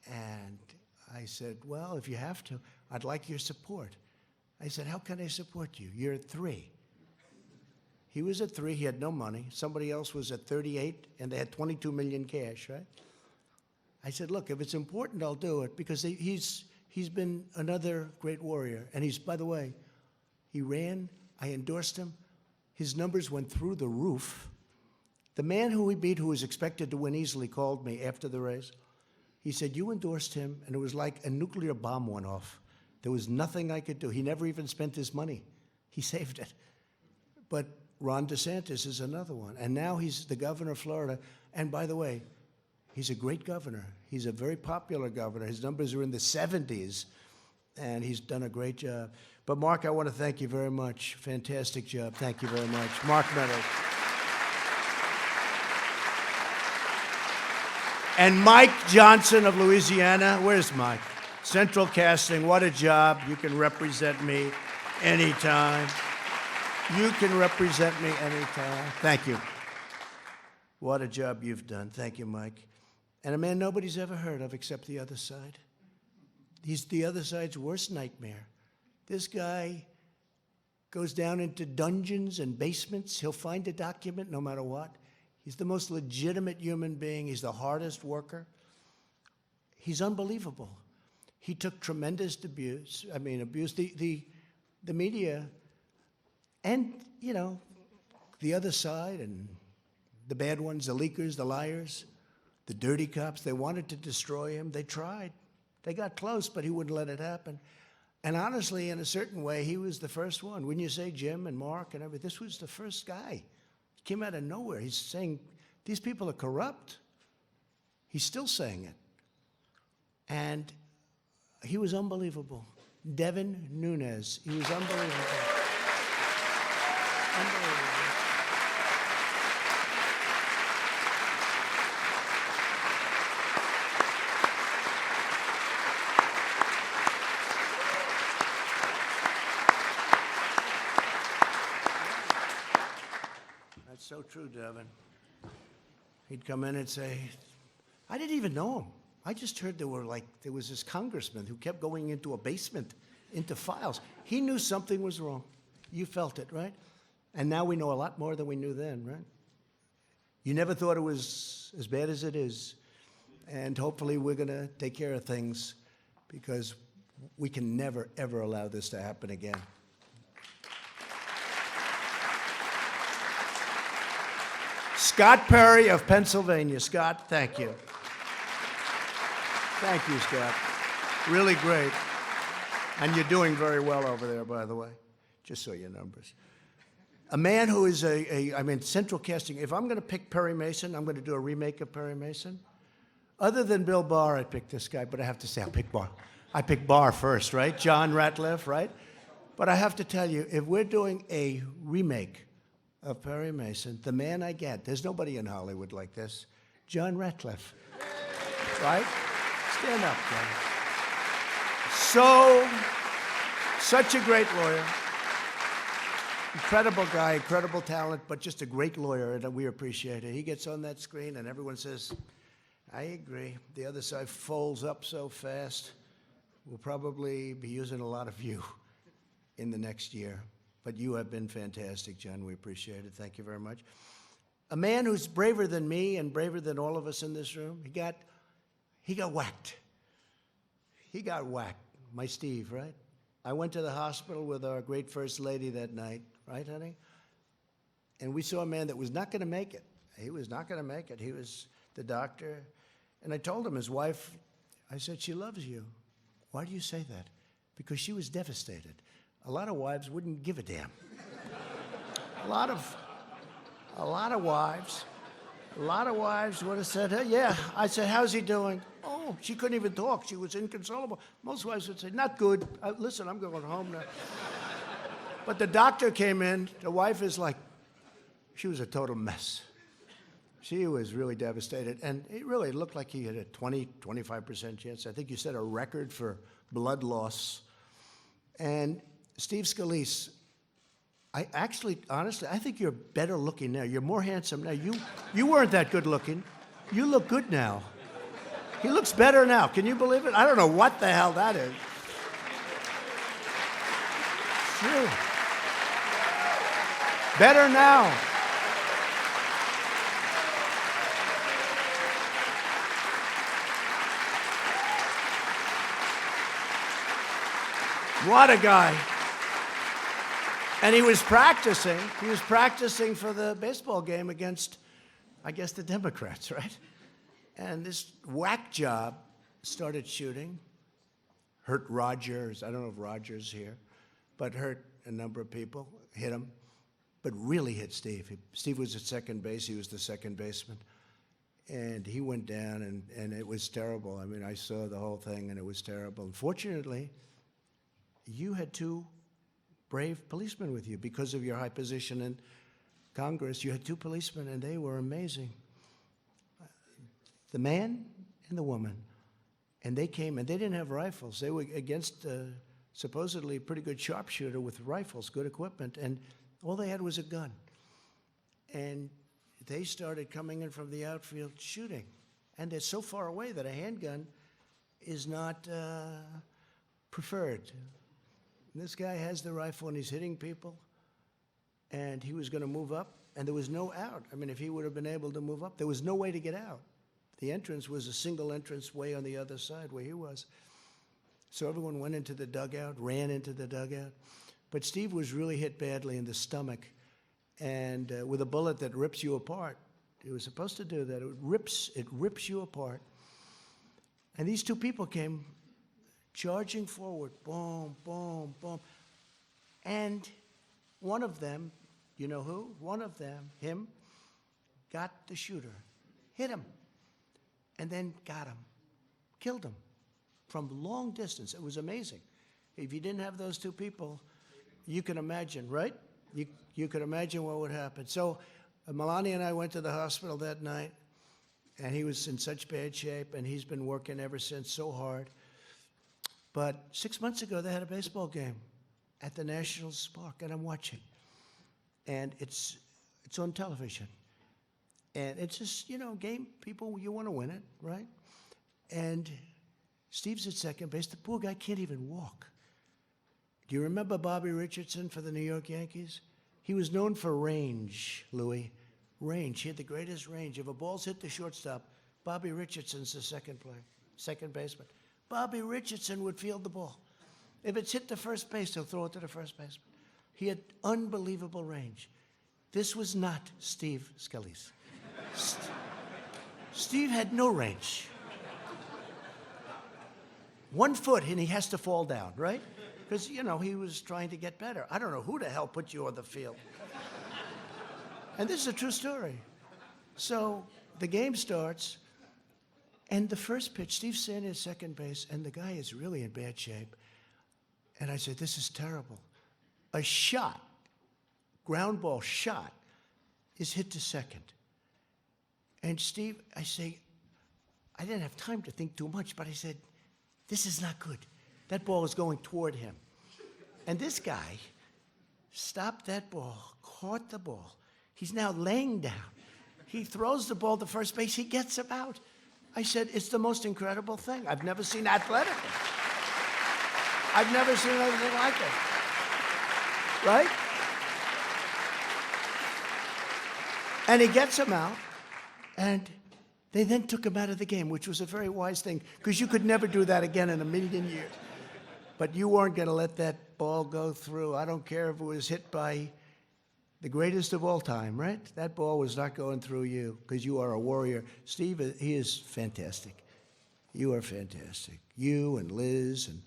And I said, "Well, if you have to, I'd like your support." I said, "How can I support you? You're at 3. He was at 3. He had no money. Somebody else was at 38, and they had 22 million cash, right? I said, "Look, if it's important, I'll do it," because he's been another great warrior. And he's, by the way, he ran. I endorsed him. His numbers went through the roof. The man who he beat, who was expected to win easily, called me after the race. He said, "You endorsed him, and it was like a nuclear bomb went off. There was nothing I could do." He never even spent his money. He saved it. But Ron DeSantis is another one. And now he's the governor of Florida. And by the way, he's a great governor. He's a very popular governor. His numbers are in the 70s, and he's done a great job. But Mark, I want to thank you very much. Fantastic job. Thank you very much. Mark Meadows. And Mike Johnson of Louisiana. Where's Mike? Central Casting, what a job. You can represent me anytime. You can represent me anytime. Thank you. What a job you've done. Thank you, Mike. And a man nobody's ever heard of except the other side. He's the other side's worst nightmare. This guy goes down into dungeons and basements. He'll find a document no matter what. He's the most legitimate human being. He's the hardest worker. He's unbelievable. He took tremendous abuse. The media, and, you know, the other side, and the bad ones, the leakers, the liars, the dirty cops, they wanted to destroy him. They tried. They got close, but he wouldn't let it happen. And honestly, in a certain way, he was the first one. When you say Jim and Mark and everything, this was the first guy. He came out of nowhere. He's saying, these people are corrupt. He's still saying it. And he was unbelievable. Devin Nunes, he was unbelievable. Unbelievable. That's so true, Devin. He'd come in and say, I didn't even know him. I just heard there was this congressman who kept going into a basement, into files. He knew something was wrong. You felt it, right? And now we know a lot more than we knew then, right? You never thought it was as bad as it is. And hopefully we're going to take care of things, because we can never, ever allow this to happen again. Scott Perry of Pennsylvania. Scott, thank you. Thank you, Scott. Really great. And you're doing very well over there, by the way. Just so your numbers. A man who is Central Casting. If I'm going to pick Perry Mason, I'm going to do a remake of Perry Mason. Other than Bill Barr, I picked this guy, but I have to say I picked Barr. I picked Barr first, right? John Ratliff, right? But I have to tell you, if we're doing a remake of Perry Mason, the man I get, there's nobody in Hollywood like this, John Ratliff, right? Stand up, John. Such a great lawyer. Incredible guy, incredible talent, but just a great lawyer, and we appreciate it. He gets on that screen, and everyone says, I agree. The other side folds up so fast. We'll probably be using a lot of you in the next year. But you have been fantastic, John. We appreciate it. Thank you very much. A man who's braver than me and braver than all of us in this room. He got whacked. He got whacked. My Steve, right? I went to the hospital with our great First Lady that night, right, honey? And we saw a man that was not going to make it. He was not going to make it. He was the doctor. And I told him, his wife, I said, she loves you. Why do you say that? Because she was devastated. A lot of wives wouldn't give a damn. A lot of wives would have said, hey, yeah. I said, how's he doing? Oh, she couldn't even talk. She was inconsolable. Most wives would say, not good. Listen, I'm going home now. But the doctor came in. The wife is like, she was a total mess. She was really devastated. And it really looked like he had a 25% chance. I think you set a record for blood loss. And Steve Scalise, honestly, I think you're better looking now. You're more handsome now. You weren't that good looking. You look good now. He looks better now. Can you believe it? I don't know what the hell that is. It's true. Better now. What a guy. And he was practicing. He was practicing for the baseball game against, I guess, the Democrats, right? And this whack job started shooting, hurt Rogers. I don't know if Rogers is here, but hurt a number of people, hit him, but really hit Steve. Steve was at second base. He was the second baseman. And he went down, and it was terrible. I mean, I saw the whole thing, and it was terrible. Unfortunately, you had two brave policemen with you because of your high position in Congress. You had two policemen, and they were amazing. The man and the woman. And they came, and they didn't have rifles. They were against supposedly a pretty good sharpshooter with rifles, good equipment, and all they had was a gun. And they started coming in from the outfield shooting. And they're so far away that a handgun is not preferred. And this guy has the rifle, and he's hitting people, and he was going to move up, and there was no out. I mean, if he would have been able to move up, there was no way to get out. The entrance was a single entrance way on the other side where he was. So everyone went into the dugout, ran into the dugout. But Steve was really hit badly in the stomach, and with a bullet that rips you apart. It was supposed to do that. It rips you apart. And these two people came charging forward, boom, boom, boom. And one of them, you know who? One of them, him, got the shooter, hit him, and then got him, killed him from long distance. It was amazing. If you didn't have those two people, you can imagine, right? You could imagine what would happen. So Melania and I went to the hospital that night, and he was in such bad shape, and he's been working ever since so hard. But 6 months ago, they had a baseball game at the Nationals Park, and I'm watching. And it's on television. And it's just, game, people, you want to win it, right? And Steve's at second base. The poor guy can't even walk. Do you remember Bobby Richardson for the New York Yankees? He was known for range, Louis. Range. He had the greatest range. If a ball's hit the shortstop, Bobby Richardson's the second baseman. Bobby Richardson would field the ball. If it's hit the first base, he'll throw it to the first baseman. He had unbelievable range. This was not Steve Scalise. Steve had no range. 1 foot, and he has to fall down, right? Because, he was trying to get better. I don't know who the hell put you on the field. And this is a true story. So the game starts, and the first pitch, Steve's standing at second base, and the guy is really in bad shape. And I said, this is terrible. A shot, ground ball shot, is hit to second. And Steve, I say, I didn't have time to think too much, but I said, this is not good. That ball is going toward him. And this guy stopped that ball, caught the ball. He's now laying down. He throws the ball to first base. He gets him out. I said, it's the most incredible thing. I've never seen athletic. I've never seen anything like it. Right? And he gets him out, and they then took him out of the game, which was a very wise thing, because you could never do that again in a million years. But you weren't going to let that ball go through. I don't care if it was hit by The greatest of all time, right? That ball was not going through you because you are a warrior. Steve, he is fantastic. You are fantastic. You and Liz and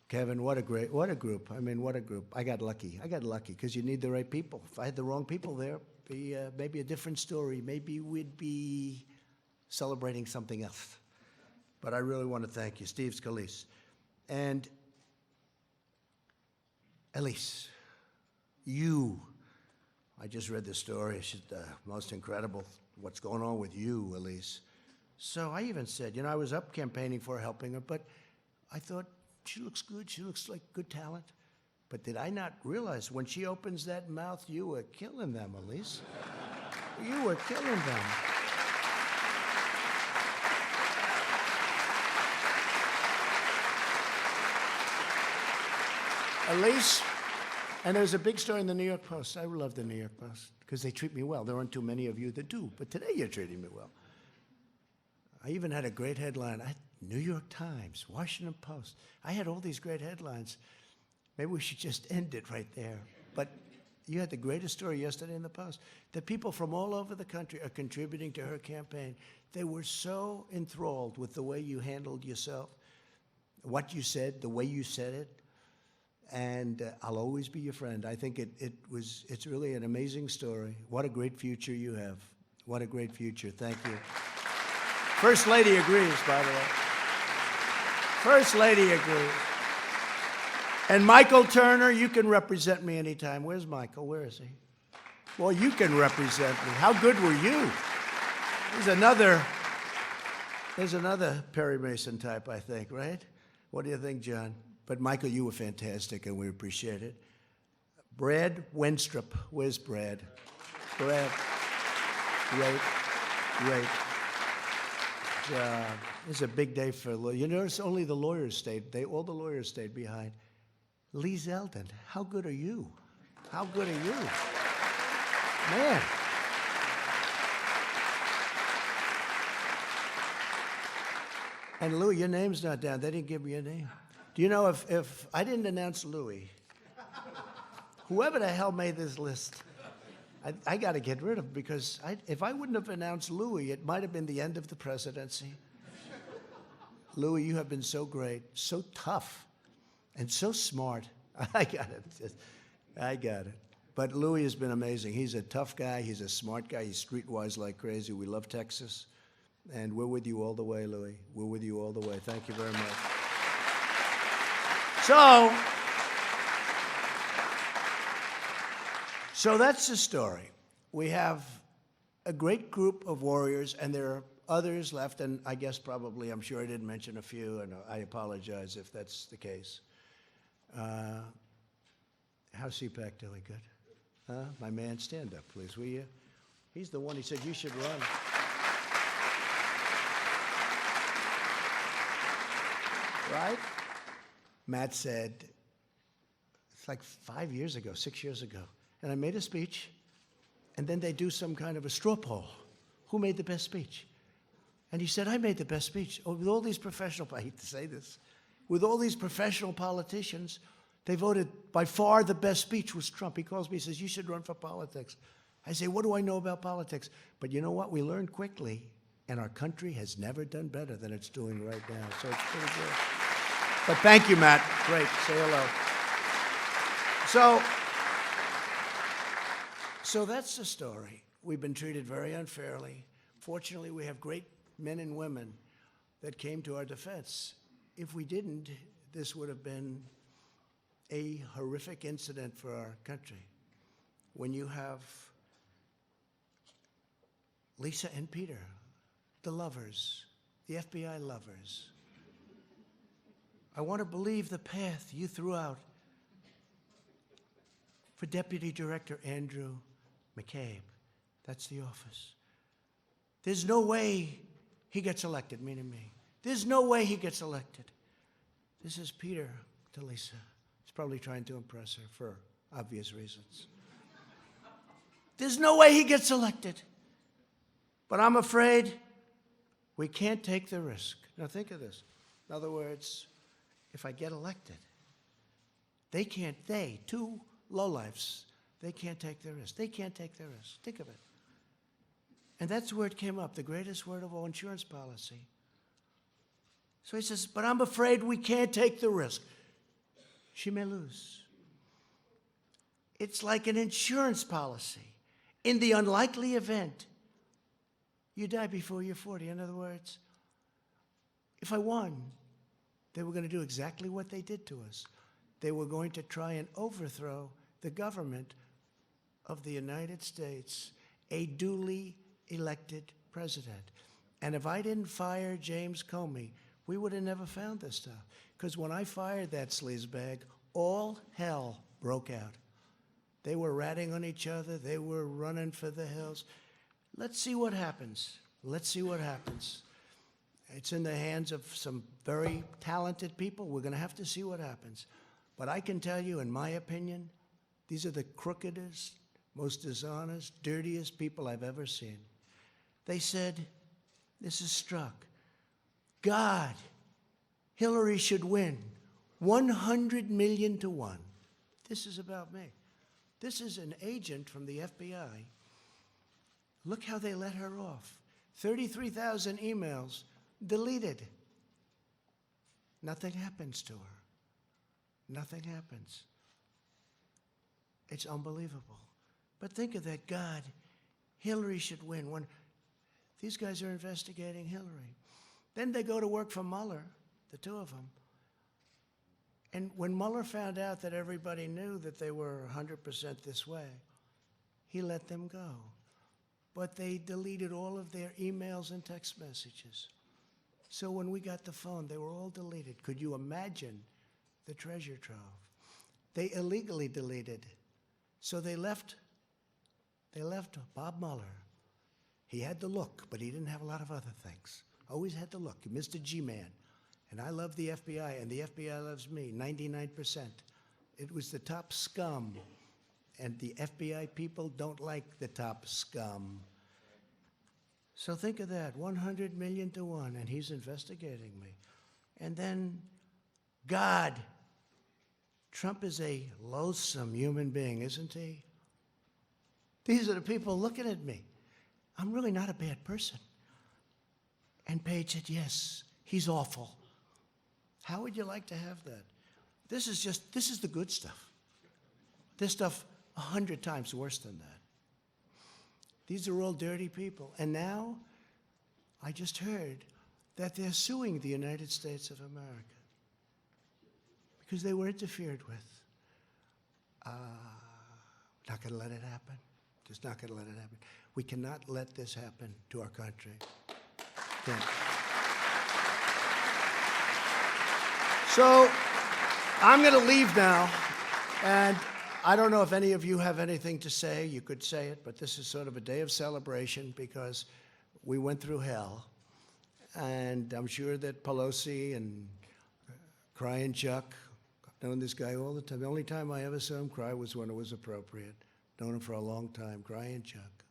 Kevin, what a group. I mean, what a group. I got lucky because you need the right people. If I had the wrong people there, be maybe a different story. Maybe we'd be celebrating something else. But I really want to thank you, Steve Scalise. And Elise, you. I just read the story. It's the most incredible what's going on with you, Elise. So I even said, I was up campaigning for her, helping her, but I thought, she looks good. She looks like good talent. But did I not realize when she opens that mouth, you were killing them, Elise. You were killing them. Elise, and there's a big story in the New York Post. I love the New York Post because they treat me well. There aren't too many of you that do, but today you're treating me well. I even had a great headline. New York Times, Washington Post. I had all these great headlines. Maybe we should just end it right there. But you had the greatest story yesterday in the Post. The people from all over the country are contributing to her campaign. They were so enthralled with the way you handled yourself, what you said, the way you said it. And I'll always be your friend. I think it's really an amazing story. What a great future you have. What a great future. Thank you. First Lady agrees, by the way. First Lady agrees. And Michael Turner, you can represent me anytime. Where's Michael? Where is he? Well, you can represent me. How good were you? There's another Perry Mason type, I think, right? What do you think, John? But Michael, you were fantastic, and we appreciate it. Brad Wenstrup. Where's Brad? Brad. Great. It's a big day for lawyers. Only the lawyers stayed. All the lawyers stayed behind. Lee Zeldin, how good are you? How good are you? Man. And Louis, your name's not down. They didn't give me your name. Do you know if I didn't announce Louis, whoever the hell made this list, I got to get rid of him because if I wouldn't have announced Louis, it might have been the end of the presidency. Louis, you have been so great, so tough, and so smart. I got it. But Louis has been amazing. He's a tough guy. He's a smart guy. He's streetwise like crazy. We love Texas. And we're with you all the way, Louis. We're with you all the way. Thank you very much. So that's the story. We have a great group of warriors, and there are others left, and I guess probably, I'm sure I didn't mention a few, and I apologize if that's the case. How's CPAC doing? Good? My man, stand up, please, will you? He's the one who said you should run. Right? Matt said, it's like 5 years ago, 6 years ago, and I made a speech, and then they do some kind of a straw poll. Who made the best speech? And he said, I made the best speech. Oh, with all these professional, I hate to say this, with all these professional politicians, they voted, by far the best speech was Trump. He calls me, he says, you should run for politics. I say, what do I know about politics? But you know what? We learned quickly, and our country has never done better than it's doing right now. So it's pretty good. But thank you, Matt. Great. Say hello. So that's the story. We've been treated very unfairly. Fortunately, we have great men and women that came to our defense. If we didn't, this would have been a horrific incident for our country. When you have Lisa and Peter, the lovers, the FBI lovers, I want to believe the path you threw out for Deputy Director Andrew McCabe. That's the office. There's no way he gets elected, meaning me. There's no way he gets elected. This is Peter to Lisa. He's probably trying to impress her for obvious reasons. There's no way he gets elected. But I'm afraid we can't take the risk. Now think of this. In other words, if I get elected, two lowlifes, They can't take the risk. They can't take the risk. Think of it. And that's where it came up, the greatest word of all, insurance policy. So he says, but I'm afraid we can't take the risk. She may lose. It's like an insurance policy. In the unlikely event you die before you're 40. In other words, if I won, they were going to do exactly what they did to us. They were going to try and overthrow the government of the United States, a duly elected president. And if I didn't fire James Comey, we would have never found this stuff. Because when I fired that sleazebag, all hell broke out. They were ratting on each other. They were running for the hills. Let's see what happens. Let's see what happens. It's in the hands of some very talented people. We're going to have to see what happens. But I can tell you, in my opinion, these are the crookedest, most dishonest, dirtiest people I've ever seen. They said, this is Strzok. God, Hillary should win 100 million to 1. This is about me. This is an agent from the FBI. Look how they let her off. 33,000 emails deleted. Nothing happens to her. Nothing happens. It's unbelievable. But think of that. God, Hillary should win. When these guys are investigating Hillary. Then they go to work for Mueller, the two of them. And when Mueller found out that everybody knew that they were 100% this way, he let them go. But they deleted all of their emails and text messages. So when we got the phone, they were all deleted. Could you imagine the treasure trove? They illegally deleted. So they left Bob Mueller. He had the look, but he didn't have a lot of other things. Always had the look, Mr. G-Man. And I love the FBI, and the FBI loves me, 99%. It was the top scum, and the FBI people don't like the top scum. So think of that, 100 million to 1, and he's investigating me. And then, God. Trump is a loathsome human being, isn't he? These are the people looking at me. I'm really not a bad person. And Page said, yes, he's awful. How would you like to have that? This is the good stuff. This stuff 100 times worse than that. These are all dirty people. And now, I just heard that they're suing the United States of America because they were interfered with. Not going to let it happen. Just not going to let it happen. We cannot let this happen to our country. Can't. So I'm going to leave now, and I don't know if any of you have anything to say. You could say it, but this is sort of a day of celebration because we went through hell, and I'm sure that Pelosi and Crying Chuck, I've known this guy all the time. The only time I ever saw him cry was when it was appropriate. Known him for a long time, Crying Chuck.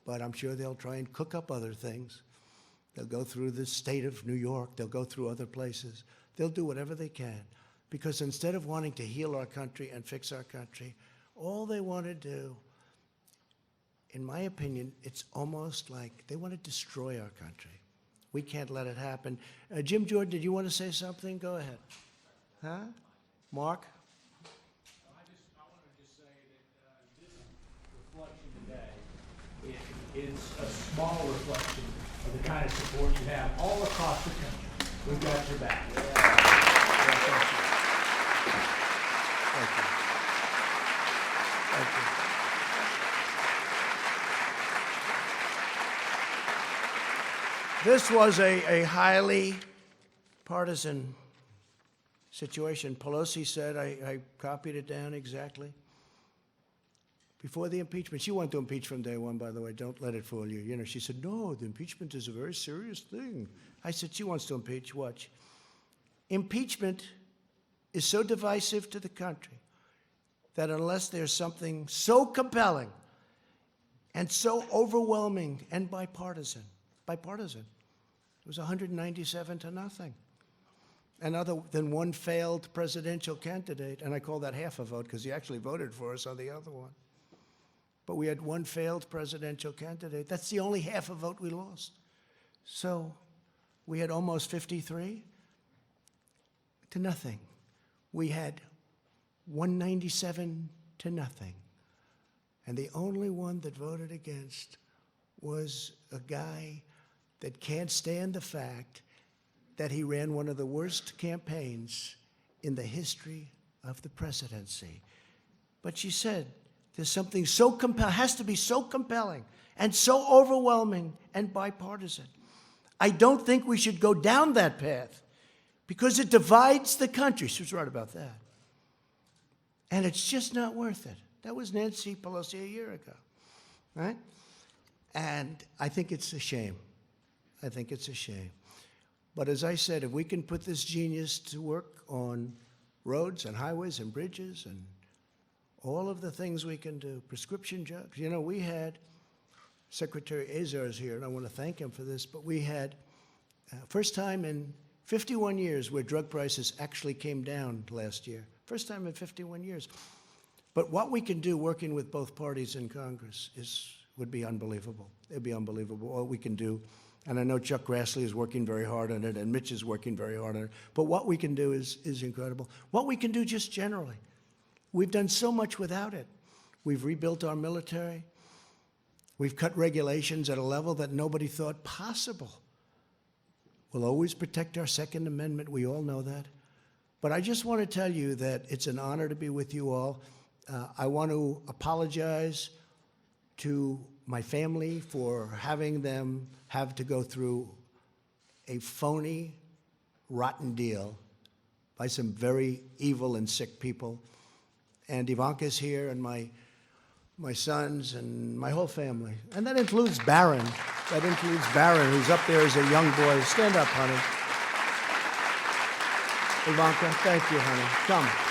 But I'm sure they'll try and cook up other things. They'll go through the state of New York. They'll go through other places. They'll do whatever they can. Because instead of wanting to heal our country and fix our country, all they want to do, in my opinion, it's almost like they want to destroy our country. We can't let it happen. Jim Jordan, did you want to say something? Go ahead. Huh? Mark? I want to just say that this reflection today is a small reflection of the kind of support you have all across the country. We've got your back. Thank you. Thank you. This was a highly partisan situation. Pelosi said, I copied it down exactly. Before the impeachment, she wanted to impeach from day one, by the way. Don't let it fool you. You know, she said, no, the impeachment is a very serious thing. I said, she wants to impeach. Watch. Impeachment is so divisive to the country that unless there's something so compelling and so overwhelming and bipartisan, it was 197 to nothing. And other than one failed presidential candidate, and I call that half a vote because he actually voted for us on the other one. but we had one failed presidential candidate. That's the only half a vote we lost. So we had almost 53 to nothing. We had 197 to nothing. And the only one that voted against was a guy that can't stand the fact that he ran one of the worst campaigns in the history of the presidency. But she said, there's something so has to be so compelling and so overwhelming and bipartisan. I don't think we should go down that path because it divides the country. She was right about that. And it's just not worth it. That was Nancy Pelosi a year ago, right? And I think it's a shame. I think it's a shame. But as I said, if we can put this genius to work on roads and highways and bridges and all of the things we can do, prescription drugs. You know, we had, Secretary Azar is here, and I want to thank him for this, but we had, first time in 51 years where drug prices actually came down last year. First time in 51 years. But what we can do working with both parties in Congress would be unbelievable. It would be unbelievable what we can do. And I know Chuck Grassley is working very hard on it, and Mitch is working very hard on it. But what we can do is incredible. What we can do just generally. We've done so much without it. We've rebuilt our military. We've cut regulations at a level that nobody thought possible. We'll always protect our Second Amendment. We all know that. But I just want to tell you that it's an honor to be with you all. I want to apologize to my family for having them have to go through a phony, rotten deal by some very evil and sick people. And Ivanka's here, and my sons, and my whole family. And that includes Barron. That includes Barron, who's up there as a young boy. Stand up, honey. Ivanka, thank you, honey. Come.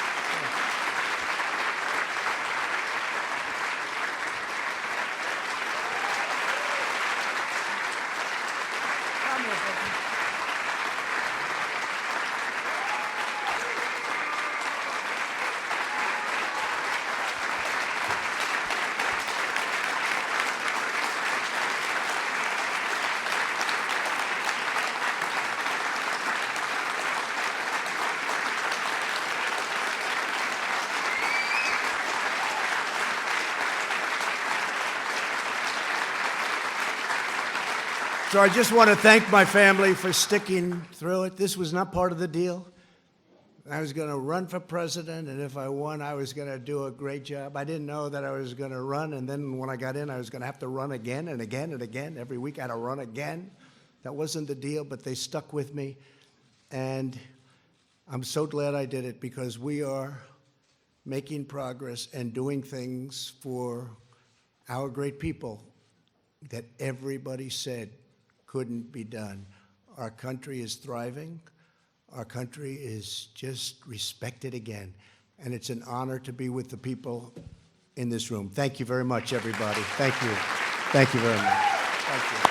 So I just want to thank my family for sticking through it. This was not part of the deal. I was going to run for president, and if I won, I was going to do a great job. I didn't know that I was going to run, and then when I got in, I was going to have to run again and again and again. Every week I had to run again. That wasn't the deal, but they stuck with me. And I'm so glad I did it because we are making progress and doing things for our great people that everybody said couldn't be done. Our country is thriving. Our country is just respected again. And it's an honor to be with the people in this room. Thank you very much, everybody. Thank you. Thank you very much. Thank you.